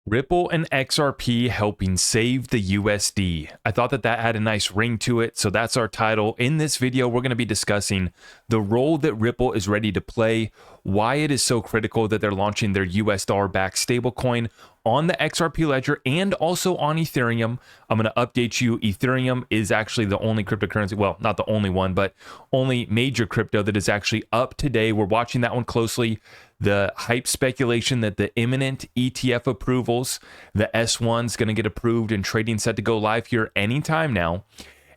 Ripple and XRP helping save the USD. I thought that had a nice ring to it, so that's our title. In this video, we're going to be discussing the role that Ripple is ready to play, why it is so critical that they're launching their US dollar-backed stablecoin on the XRP ledger and also on Ethereum. I'm going to update you. Ethereum is actually the only cryptocurrency, well, not the only one, but only major crypto that is actually up today. We're watching that one closely. The hype speculation that the imminent ETF approvals, the S1's going to get approved and trading set to go live here anytime now.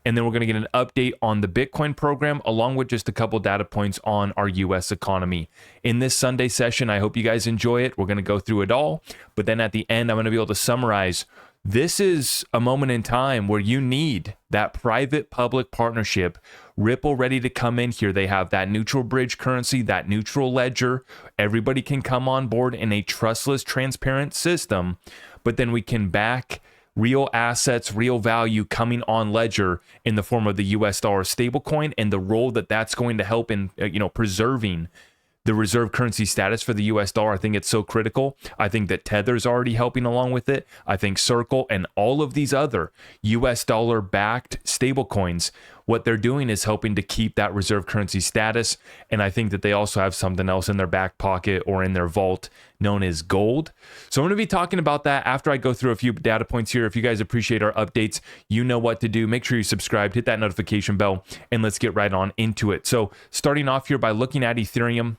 And then we're going to get an update on the Bitcoin program, along with just a couple data points on our US economy. In this Sunday session, I hope you guys enjoy it. We're going to go through it all. But then at the end, I'm going to be able to summarize. This is a moment in time where you need that private-public partnership. Ripple ready to come in here. They have that neutral bridge currency, that neutral ledger. Everybody can come on board in a trustless, transparent system. But then we can back real assets, real value coming on ledger in the form of the US dollar stablecoin, and the role that that's going to help in preserving the reserve currency status for the US dollar. I think it's so critical. I think that Tether's already helping along with it. I think Circle and all of these other US dollar backed stablecoins, what they're doing is helping to keep that reserve currency status. And I think that they also have something else in their back pocket or in their vault known as gold. So I'm going to be talking about that after I go through a few data points here. If you guys appreciate our updates, you know what to do. Make sure you subscribe, hit that notification bell, and let's get right on into it. So starting off here by looking at Ethereum,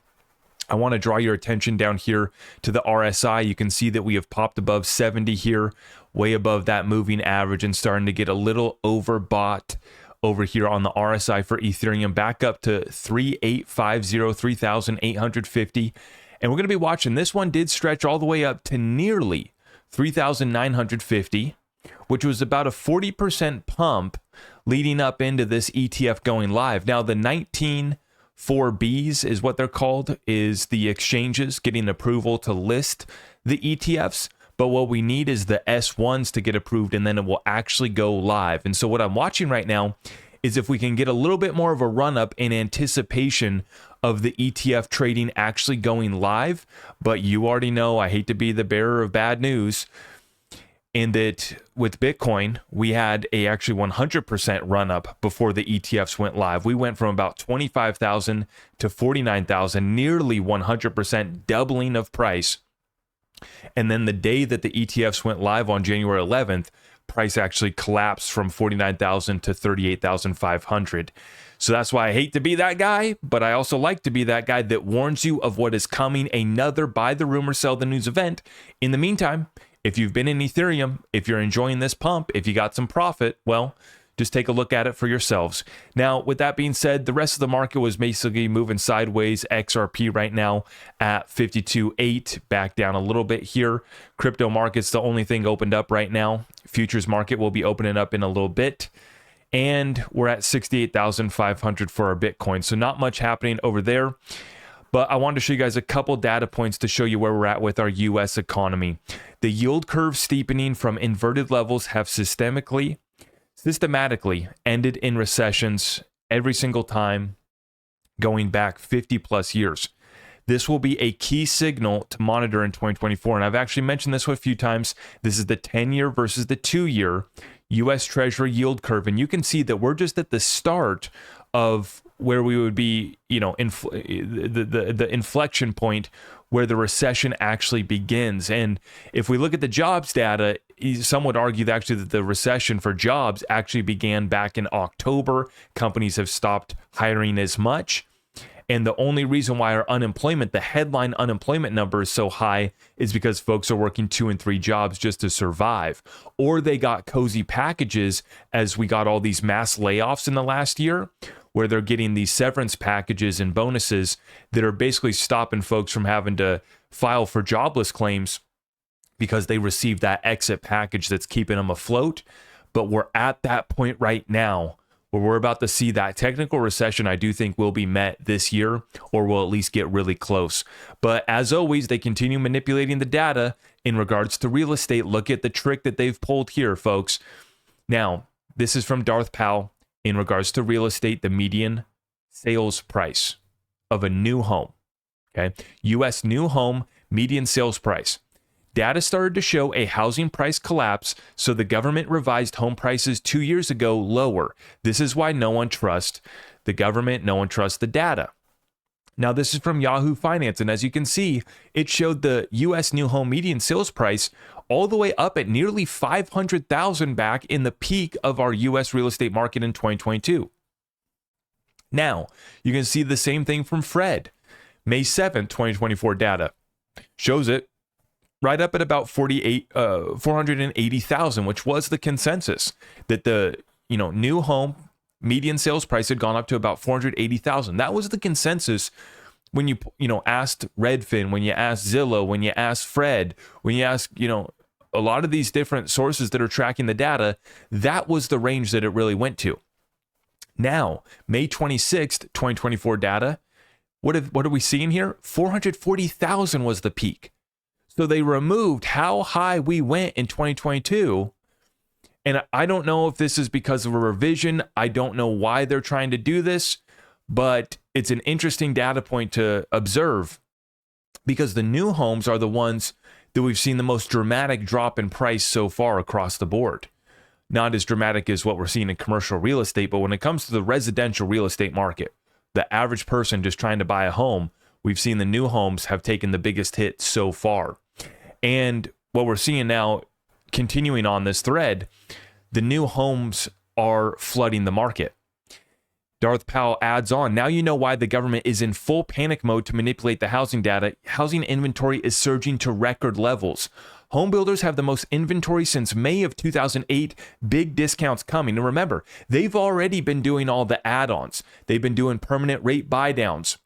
I want to draw your attention down here to the RSI. You can see that we have popped above 70 here, way above that moving average, and starting to get a little overbought over here on the RSI for Ethereum, back up to 3850, 3850. And we're going to be watching. This one did stretch all the way up to nearly 3950, which was about a 40% pump leading up into this ETF going live. Now, the 4Bs is what they're called, is the exchanges getting approval to list the ETFs. But what we need is the S1s to get approved, and then it will actually go live. And so what I'm watching right now is if we can get a little bit more of a run up in anticipation of the ETF trading actually going live. But you already know, I hate to be the bearer of bad news, in that with Bitcoin, we had a actually 100% run up before the ETFs went live. We went from about 25,000 to 49,000, nearly 100% doubling of price. And then the day that the ETFs went live on January 11th, price actually collapsed from 49,000 to 38,500. So that's why I hate to be that guy, but I also like to be that guy that warns you of what is coming, another buy the rumor, sell the news event. In the meantime, if you've been in Ethereum, if you're enjoying this pump, if you got some profit, well, just take a look at it for yourselves. Now, with that being said, the rest of the market was basically moving sideways. XRP right now at 52.8, back down a little bit here. Crypto market's the only thing opened up right now. Futures market will be opening up in a little bit. And we're at 68,500 for our Bitcoin. So not much happening over there. But I wanted to show you guys a couple data points to show you where we're at with our US economy. The yield curve steepening from inverted levels have systematically ended in recessions every single time going back 50 plus years. This will be a key signal to monitor in 2024. And I've actually mentioned this a few times. This is the 10-year versus the 2-year US Treasury yield curve. And you can see that we're just at the start of where we would be, the inflection point where the recession actually begins. And if we look at the jobs data, some would argue that actually that the recession for jobs actually began back in October. Companies have stopped hiring as much. And the only reason why our unemployment, the headline unemployment number is so high is because folks are working 2 and 3 jobs just to survive. Or they got cozy packages as we got all these mass layoffs in the last year, where they're getting these severance packages and bonuses that are basically stopping folks from having to file for jobless claims because they received that exit package that's keeping them afloat. But we're at that point right now where we're about to see that technical recession. I do think will be met this year, or will at least get really close. But as always, they continue manipulating the data in regards to real estate. Look at the trick that they've pulled here, folks. Now, this is from Darth Powell. In regards to real estate, the median sales price of a new home, okay? U.S. new home median sales price Data started to show a housing price collapse, so the government revised home prices 2 years ago lower. This is why no one trusts the government, no one trusts the data. Now, this is from Yahoo Finance, and as you can see, it showed the U.S. new home median sales price all the way up at nearly $500,000 back in the peak of our U.S. real estate market in 2022. Now, you can see the same thing from Fred. May 7th, 2024 data shows it right up at about 480,000, which was the consensus that the new home median sales price had gone up to about 480,000. That was the consensus when you asked Redfin, when you asked Zillow, when you asked Fred, when you asked a lot of these different sources that are tracking the data. That was the range that it really went to. Now, May 26th, 2024 data, what are we seeing here? 440,000 was the peak. So they removed how high we went in 2022. And I don't know if this is because of a revision. I don't know why they're trying to do this, but it's an interesting data point to observe because the new homes are the ones that we've seen the most dramatic drop in price so far across the board. Not as dramatic as what we're seeing in commercial real estate, but when it comes to the residential real estate market, the average person just trying to buy a home, we've seen the new homes have taken the biggest hit so far. And what we're seeing now, continuing on this thread, the new homes are flooding the market. Darth Powell adds on, now you know why the government is in full panic mode to manipulate the housing data. Housing inventory is surging to record levels. Home builders have the most inventory since May of 2008. Big discounts coming. And remember, they've already been doing all the add-ons. They've been doing permanent rate buy-downs.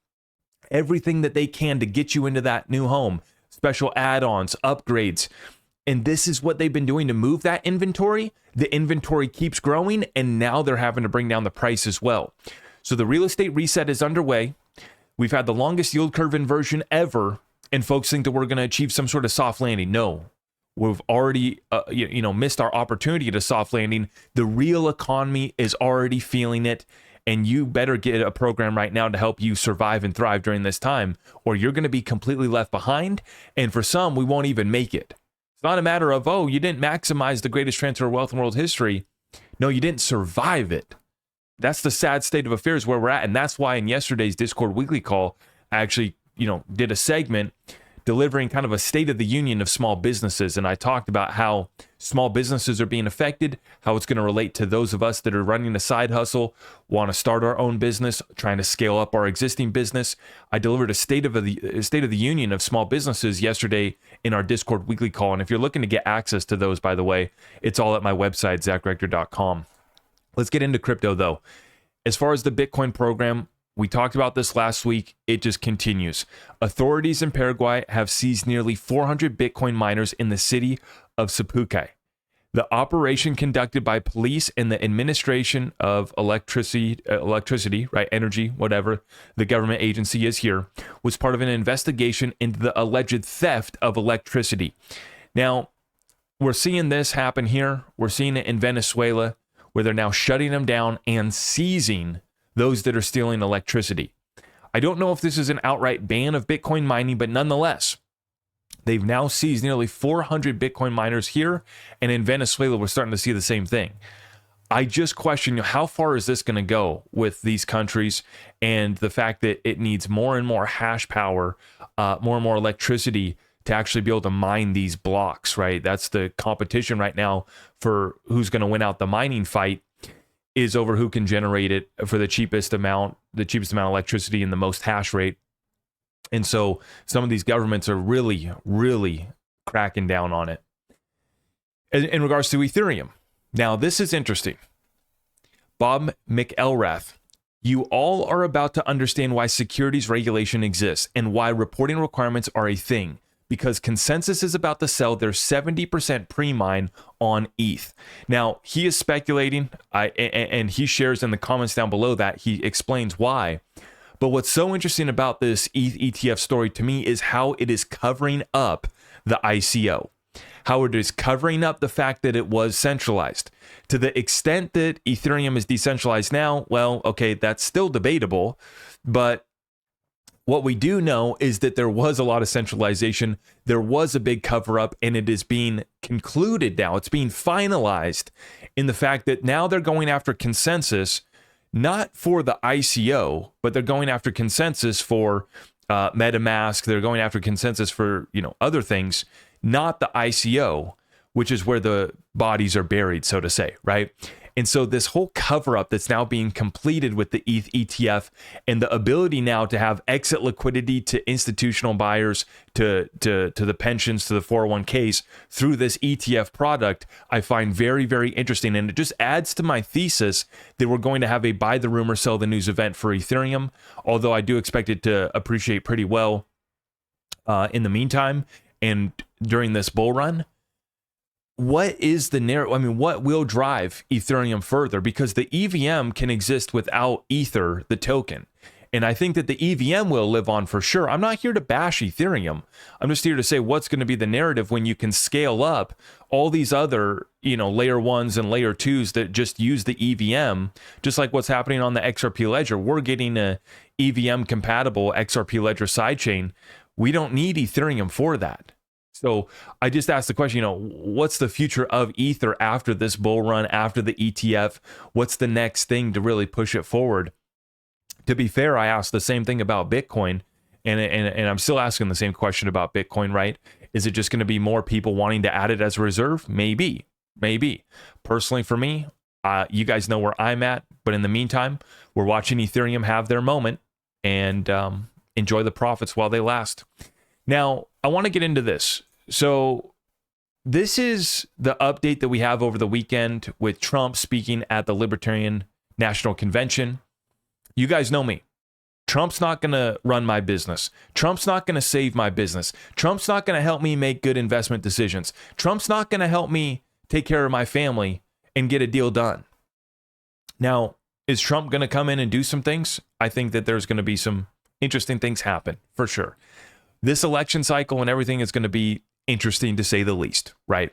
Everything that they can to get you into that new home. Special add-ons, upgrades. And this is what they've been doing to move that inventory. The inventory keeps growing, and now they're having to bring down the price as well. So the real estate reset is underway. We've had the longest yield curve inversion ever, and folks think that we're going to achieve some sort of soft landing. No, we've already missed our opportunity at a soft landing. The real economy is already feeling it, and you better get a program right now to help you survive and thrive during this time, or you're going to be completely left behind, and for some, we won't even make it. It's not a matter of, you didn't maximize the greatest transfer of wealth in world history. No, you didn't survive it. That's the sad state of affairs where we're at. And that's why in yesterday's Discord weekly call, I actually, did a segment delivering kind of a state of the union of small businesses. And I talked about how small businesses are being affected, how it's going to relate to those of us that are running a side hustle, want to start our own business, trying to scale up our existing business. I delivered a state of the union of small businesses yesterday in our Discord weekly call. And if you're looking to get access to those, by the way, it's all at my website, zachrector.com. Let's get into crypto though. As far as the Bitcoin program, we talked about this last week. It just continues. Authorities in Paraguay have seized nearly 400 Bitcoin miners in the city of Sapucaí. The operation, conducted by police and the Administration of Electricity, right, energy, whatever the government agency is here, was part of an investigation into the alleged theft of electricity. Now, we're seeing this happen here. We're seeing it in Venezuela, where they're now shutting them down and seizing those that are stealing electricity. I don't know if this is an outright ban of Bitcoin mining, but nonetheless, they've now seized nearly 400 Bitcoin miners here, and in Venezuela, we're starting to see the same thing. I just question, how far is this going to go with these countries and the fact that it needs more and more hash power, more and more electricity to actually be able to mine these blocks, right? That's the competition right now for who's going to win out the mining fight, is over who can generate it for the cheapest amount of electricity and the most hash rate. And so some of these governments are really, really cracking down on it. In regards to Ethereum, now this is interesting. Bob McElrath, you all are about to understand why securities regulation exists and why reporting requirements are a thing. Because Consensus is about to sell their 70% pre-mine on ETH. Now, he is speculating, and he shares in the comments down below that he explains why. But what's so interesting about this ETH ETF story to me is how it is covering up the ICO. How it is covering up the fact that it was centralized. To the extent that Ethereum is decentralized now, well, okay, that's still debatable, but What we do know is that there was a lot of centralization. There was a big cover up, and it is being concluded now. It's being finalized in the fact that now they're going after consensus, not for the ICO, but they're going after consensus for MetaMask. They're going after consensus for, other things, not the ICO, which is where the bodies are buried, so to say, right? And so this whole cover up that's now being completed with the ETH ETF and the ability now to have exit liquidity to institutional buyers, to the pensions, to the 401ks through this ETF product, I find very, very interesting. And it just adds to my thesis that we're going to have a buy the rumor, sell the news event for Ethereum, although I do expect it to appreciate pretty well in the meantime and during this bull run. What is the narrative? I mean, what will drive Ethereum further? Because the EVM can exist without Ether, the token. And I think that the EVM will live on for sure. I'm not here to bash Ethereum. I'm just here to say what's going to be the narrative when you can scale up all these other, layer ones and layer twos that just use the EVM, just like what's happening on the XRP ledger. We're getting a EVM compatible XRP ledger sidechain. We don't need Ethereum for that. So I just asked the question, what's the future of Ether after this bull run, after the ETF? What's the next thing to really push it forward? To be fair, I asked the same thing about Bitcoin, and I'm still asking the same question about Bitcoin, right? Is it just going to be more people wanting to add it as a reserve? Maybe. Personally, for me, you guys know where I'm at, but in the meantime, we're watching Ethereum have their moment and enjoy the profits while they last. Now, I want to get into this. So this is the update that we have over the weekend with Trump speaking at the Libertarian National Convention. You guys know me. Trump's not going to run my business. Trump's not going to save my business. Trump's not going to help me make good investment decisions. Trump's not going to help me take care of my family and get a deal done. Now, is Trump going to come in and do some things? I think that there's going to be some interesting things happen for sure. This election cycle and everything is going to be interesting to say the least, right?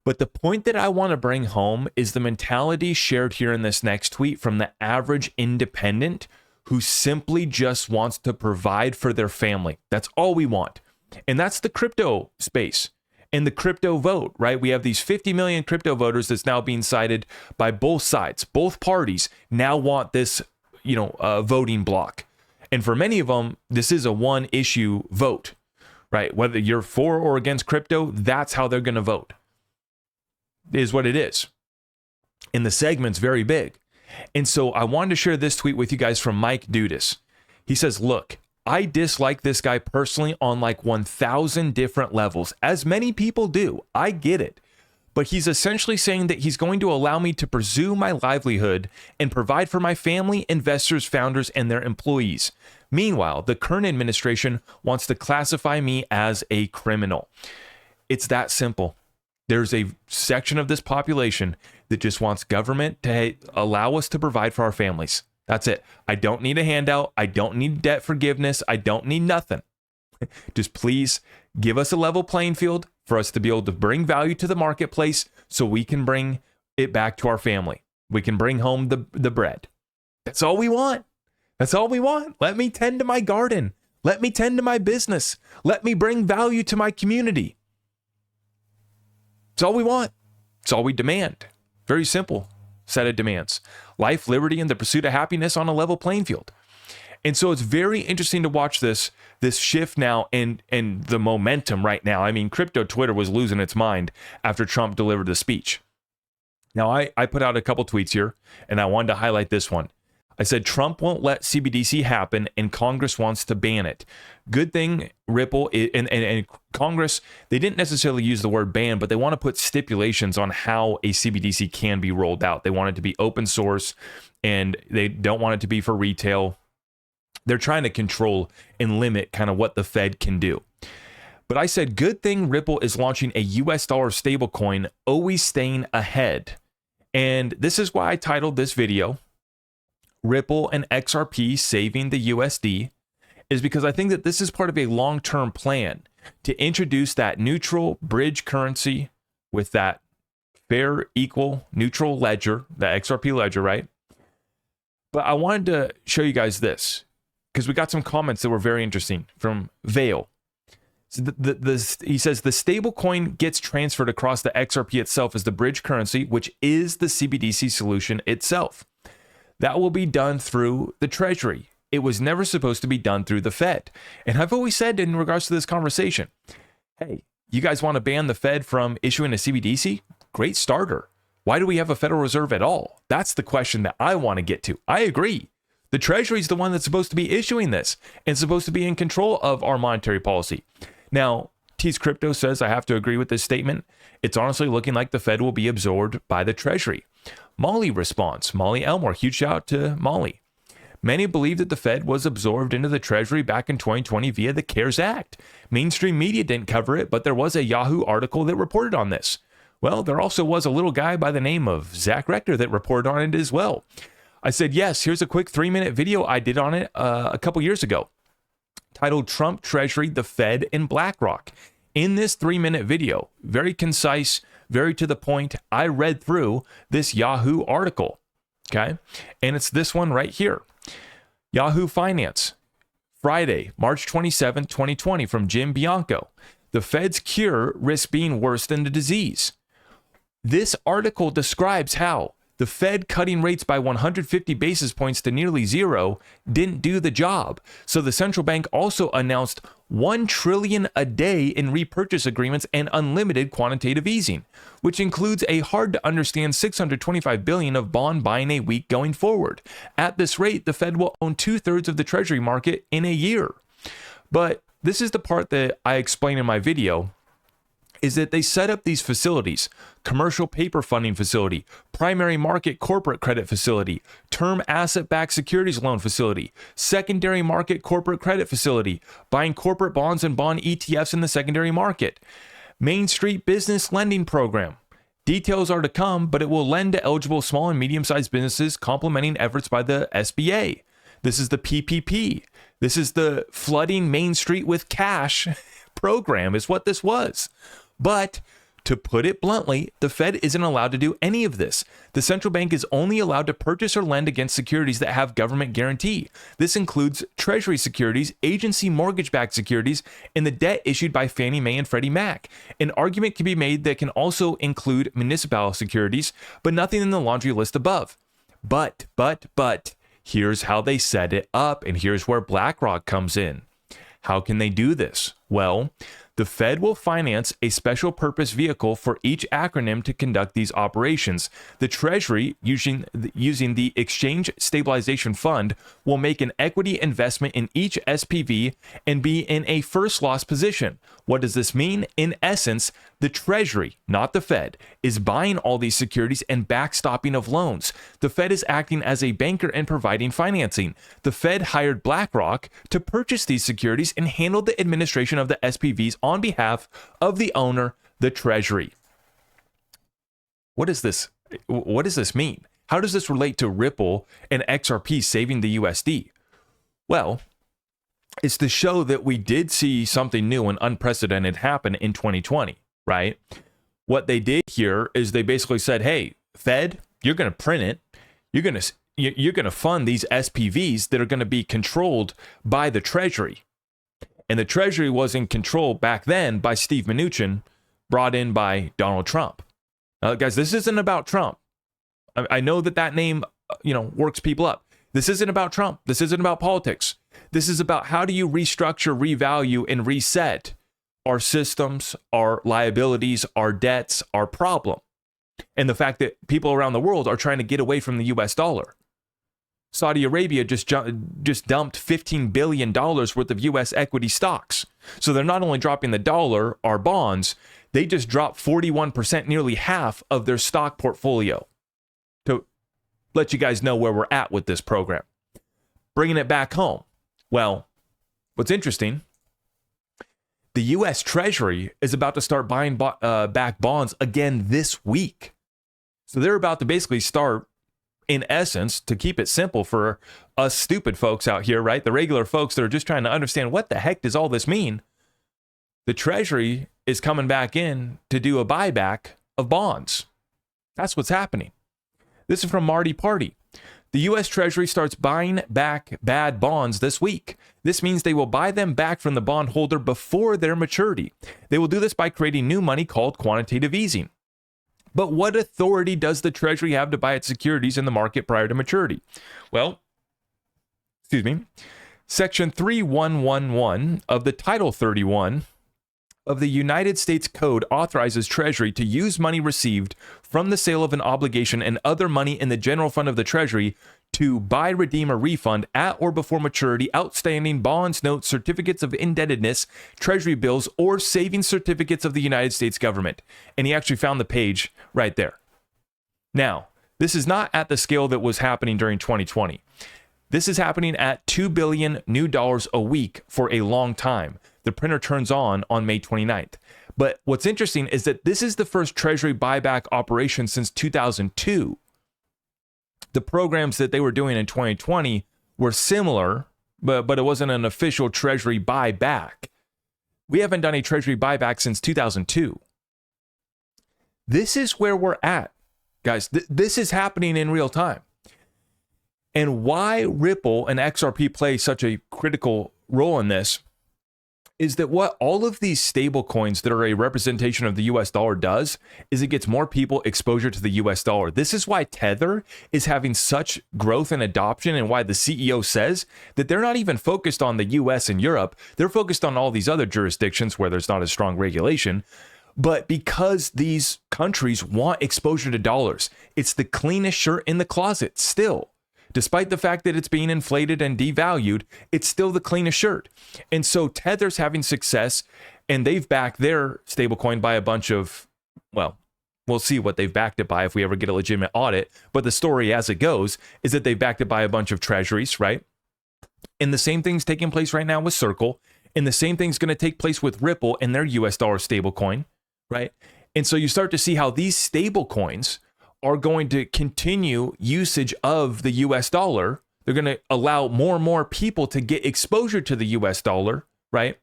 But the point that I want to bring home is the mentality shared here in this next tweet from the average independent who simply just wants to provide for their family. That's all we want. And that's the crypto space and the crypto vote, right? We have these 50 million crypto voters that's now being cited by both sides. Both parties now want this, voting block. And for many of them, this is a one issue vote, right? Whether you're for or against crypto, that's how they're going to vote. It is what it is. And the segment's very big. And so I wanted to share this tweet with you guys from Mike Dudas. He says, look, I dislike this guy personally on like 1,000 different levels, as many people do. I get it. But he's essentially saying that he's going to allow me to pursue my livelihood and provide for my family, investors, founders, and their employees. Meanwhile, the current administration wants to classify me as a criminal. It's that simple. There's a section of this population that just wants government to allow us to provide for our families. That's it. I don't need a handout. I don't need debt forgiveness. I don't need nothing. Just please give us a level playing field for us to be able to bring value to the marketplace so we can bring it back to our family. We can bring home the bread. That's all we want. That's all we want. Let me tend to my garden. Let me tend to my business. Let me bring value to my community. It's all we want. It's all we demand. Very simple set of demands. Life, liberty, and the pursuit of happiness on a level playing field. And so it's very interesting to watch this shift now and the momentum right now. I mean, crypto Twitter was losing its mind after Trump delivered the speech. Now, I put out a couple tweets here, and I wanted to highlight this one. I said, Trump won't let CBDC happen, and Congress wants to ban it. Good thing Ripple and Congress, they didn't necessarily use the word ban, but they want to put stipulations on how a CBDC can be rolled out. They want it to be open source, and they don't want it to be for retail. They're trying to control and limit kind of what the Fed can do. But I said, good thing Ripple is launching a US dollar stablecoin, always staying ahead. And this is why I titled this video, Ripple and XRP Saving the USD, is because I think that this is part of a long-term plan to introduce that neutral bridge currency with that fair, equal, neutral ledger, the XRP ledger, right? But I wanted to show you guys this. because we got some comments that were very interesting from Vale. So he says the stable coin gets transferred across the XRP itself as the bridge currency, which is the CBDC solution itself. That will be done through the Treasury. It was never supposed to be done through the Fed. And I've always said in regards to this conversation, hey, you guys want to ban the Fed from issuing a CBDC? Great starter. Why do we have a Federal Reserve at all? That's the question that I want to get to. I agree. The Treasury is the one that's supposed to be issuing this and supposed to be in control of our monetary policy. Now, T's Crypto says I have to agree with this statement. It's honestly looking like the Fed will be absorbed by the Treasury. Molly responds. Molly Elmore, huge shout out to Molly. Many believe that the Fed was absorbed into the Treasury back in 2020 via the CARES Act. Mainstream media didn't cover it, but there was a Yahoo article that reported on this. Well, there also was a little guy by the name of Zach Rector that reported on it as well. I said, yes, here's a quick 3-minute video I did on it a couple years ago, titled Trump, Treasury, the Fed, and BlackRock. In this 3-minute video, very concise, very to the point, I read through this Yahoo article, okay? And it's this one right here. Yahoo Finance, Friday, March 27, 2020, from Jim Bianco. The Fed's cure risks being worse than the disease. This article describes how the Fed cutting rates by 150 basis points to nearly zero didn't do the job. So the central bank also announced $1 trillion a day in repurchase agreements and unlimited quantitative easing, which includes a hard to understand $625 billion of bond buying a week going forward. At this rate, the Fed will own 2/3 of the Treasury market in a year. But this is the part that I explain in my video, is that they set up these facilities: commercial paper funding facility, primary market corporate credit facility, term asset-backed securities loan facility, secondary market corporate credit facility, buying corporate bonds and bond ETFs in the secondary market, Main Street Business Lending Program. Details are to come, but it will lend to eligible small and medium-sized businesses, complementing efforts by the SBA. This is the PPP. This is the flooding Main Street with cash program is what this was. But to put it bluntly, the Fed isn't allowed to do any of this. The central bank is only allowed to purchase or lend against securities that have government guarantee. This includes Treasury securities, agency mortgage-backed securities, and the debt issued by Fannie Mae and Freddie Mac. An argument can be made that can also include municipal securities, but nothing in the laundry list above. But, here's how they set it up, and here's where BlackRock comes in. How can they do this? Well, the Fed will finance a special purpose vehicle for each acronym to conduct these operations. The Treasury, using the Exchange Stabilization Fund, will make an equity investment in each SPV and be in a first loss position. What does this mean? In essence, the Treasury, not the Fed, is buying all these securities and backstopping of loans. The Fed is acting as a banker and providing financing. The Fed hired BlackRock to purchase these securities and handle the administration of the SPVs on behalf of the owner, the Treasury. What does this mean? How does this relate to Ripple and XRP saving the USD? Well, it's to show that we did see something new and unprecedented happen in 2020, right? What they did here is they basically said, hey, Fed, you're going to print it. You're going to fund these SPVs that are going to be controlled by the Treasury. And the Treasury was in control back then by Steve Mnuchin, brought in by Donald Trump. Guys, this isn't about Trump. I know that name, works people up. This isn't about Trump. This isn't about politics. This is about how do you restructure, revalue, and reset our systems, our liabilities, our debts, our problem. And the fact that people around the world are trying to get away from the US dollar. Saudi Arabia just dumped $15 billion worth of U.S. equity stocks. So they're not only dropping the dollar, our bonds, they just dropped 41%, nearly half of their stock portfolio. To let you guys know where we're at with this program. Bringing it back home. Well, what's interesting, the U.S. Treasury is about to start buying back bonds again this week. So they're about to basically start, in essence, to keep it simple for us stupid folks out here, right? The regular folks that are just trying to understand what the heck does all this mean? The Treasury is coming back in to do a buyback of bonds. That's what's happening. This is from Marty Party. The U.S. Treasury starts buying back bad bonds this week. This means they will buy them back from the bondholder before their maturity. They will do this by creating new money called quantitative easing. But what authority does the Treasury have to buy its securities in the market prior to maturity? Well, Section 3111 of the Title 31 of the United States Code authorizes Treasury to use money received from the sale of an obligation and other money in the general fund of the Treasury to buy, redeem, or refund at or before maturity outstanding bonds, notes, certificates of indebtedness, Treasury bills, or savings certificates of the United States government. And he actually found the page right there. Now, this is not at the scale that was happening during 2020. This is happening at $2 billion new dollars a week for a long time. The printer turns on May 29th. But what's interesting is that this is the first Treasury buyback operation since 2002. The programs that they were doing in 2020 were similar, but it wasn't an official Treasury buyback. We haven't done a Treasury buyback since 2002. This is where we're at, guys. This is happening in real time. And why Ripple and XRP play such a critical role in this is that what all of these stable coins that are a representation of the US dollar does is it gets more people exposure to the US dollar. This is why Tether is having such growth and adoption, and why the CEO says that they're not even focused on the US and Europe. They're focused on all these other jurisdictions where there's not as strong regulation. But because these countries want exposure to dollars, it's the cleanest shirt in the closet still. Despite the fact that it's being inflated and devalued, it's still the cleanest shirt. And so Tether's having success, and they've backed their stablecoin by a bunch of, well, we'll see what they've backed it by if we ever get a legitimate audit. But the story as it goes is that they've backed it by a bunch of treasuries, right? And the same thing's taking place right now with Circle. And the same thing's going to take place with Ripple and their US dollar stablecoin, right? And so you start to see how these stablecoins are going to continue usage of the US dollar. They're going to allow more and more people to get exposure to the US dollar, right?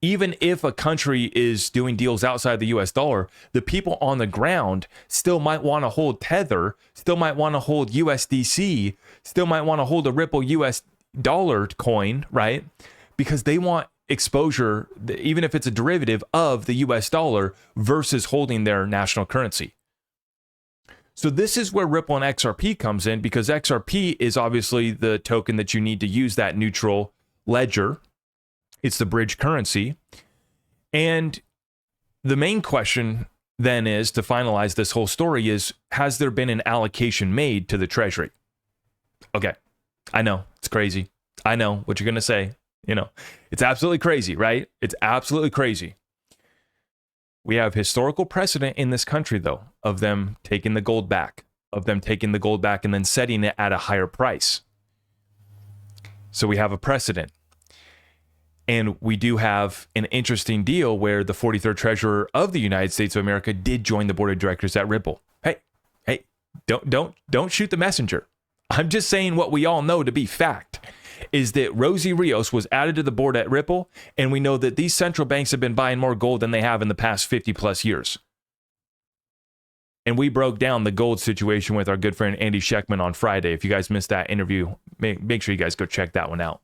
Even if a country is doing deals outside the US dollar, the people on the ground still might want to hold Tether, still might want to hold USDC, still might want to hold a Ripple US dollar coin, right? Because they want exposure, even if it's a derivative of the US dollar versus holding their national currency. So this is where Ripple and XRP comes in, because XRP is obviously the token that you need to use that neutral ledger. It's the bridge currency. And the main question then is, to finalize this whole story, is, has there been an allocation made to the Treasury? Okay, I know, it's crazy. I know what you're going to say. You know, it's absolutely crazy, right? It's absolutely crazy. We have historical precedent in this country, though, of them taking the gold back, and then setting it at a higher price. So we have a precedent. And we do have an interesting deal where the 43rd Treasurer of the United States of America did join the board of directors at Ripple. Hey, don't shoot the messenger. I'm just saying what we all know to be fact. Is that Rosie Rios was added to the board at Ripple, and we know that these central banks have been buying more gold than they have in the past 50 plus years. And we broke down the gold situation with our good friend Andy Schechtman on Friday. If you guys missed that interview, make sure you guys go check that one out,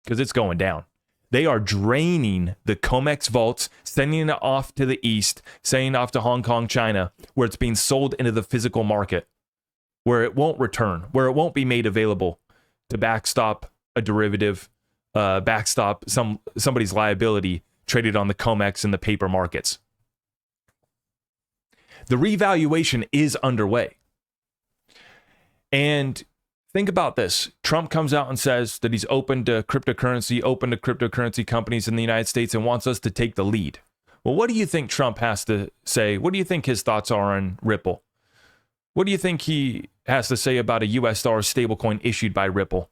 because it's going down. They are draining the COMEX vaults, sending it off to the east, sending it off to Hong Kong, China, where it's being sold into the physical market, where it won't return, where it won't be made available to backstop a derivative, backstop somebody's liability traded on the COMEX and the paper markets. The revaluation is underway. And think about this. Trump comes out and says that he's open to cryptocurrency companies in the United States, and wants us to take the lead. Well, what do you think Trump has to say? What do you think his thoughts are on Ripple? What do you think he has to say about a US dollar stablecoin issued by Ripple?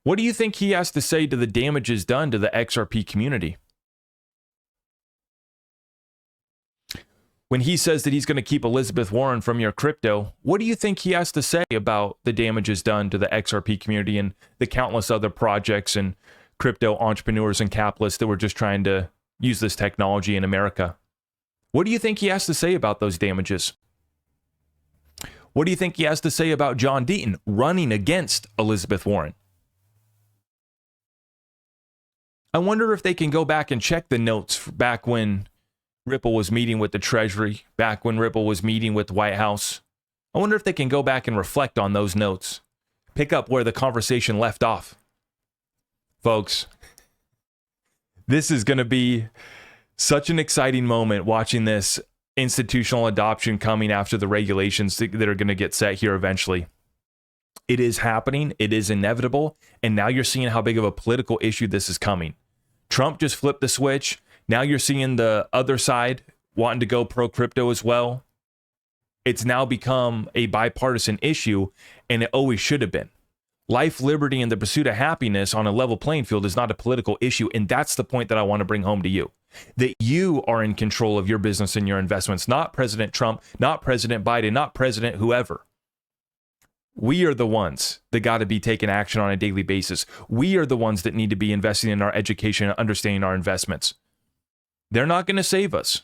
What do you think he has to say to the damages done to the XRP community? When he says that he's going to keep Elizabeth Warren from your crypto, what do you think he has to say about the damages done to the XRP community and the countless other projects and crypto entrepreneurs and capitalists that were just trying to use this technology in America? What do you think he has to say about those damages? What do you think he has to say about John Deaton running against Elizabeth Warren? I wonder if they can go back and check the notes back when Ripple was meeting with the Treasury, back when Ripple was meeting with the White House. I wonder if they can go back and reflect on those notes, pick up where the conversation left off. Folks, this is going to be such an exciting moment watching this institutional adoption coming after the regulations that are going to get set here eventually. It is happening. It is inevitable. And now you're seeing how big of a political issue this is coming. Trump just flipped the switch. Now you're seeing the other side wanting to go pro-crypto as well. It's now become a bipartisan issue, and it always should have been. Life, liberty, and the pursuit of happiness on a level playing field is not a political issue, and that's the point that I want to bring home to you. That you are in control of your business and your investments, not President Trump, not President Biden, not President whoever. We are the ones that got to be taking action on a daily basis. We are the ones that need to be investing in our education and understanding our investments. They're not going to save us.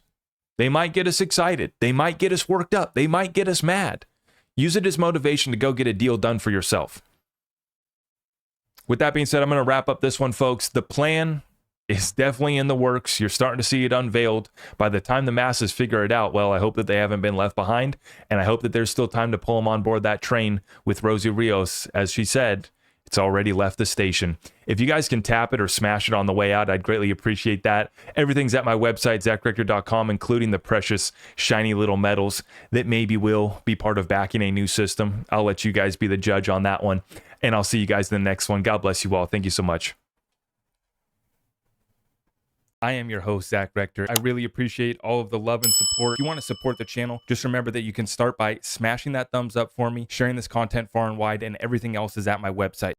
They might get us excited. They might get us worked up. They might get us mad. Use it as motivation to go get a deal done for yourself. With that being said, I'm going to wrap up this one, folks. The plan is definitely in the works. You're starting to see it unveiled. By the time the masses figure it out, well, I hope that they haven't been left behind, and I hope that there's still time to pull them on board that train with Rosie Rios. As she said, it's already left the station. If you guys can tap it or smash it on the way out, I'd greatly appreciate that. Everything's at my website, zachrector.com, including the precious, shiny little metals that maybe will be part of backing a new system. I'll let you guys be the judge on that one, and I'll see you guys in the next one. God bless you all. Thank you so much. I am your host, Zach Rector. I really appreciate all of the love and support. If you want to support the channel, just remember that you can start by smashing that thumbs up for me, sharing this content far and wide, and everything else is at my website.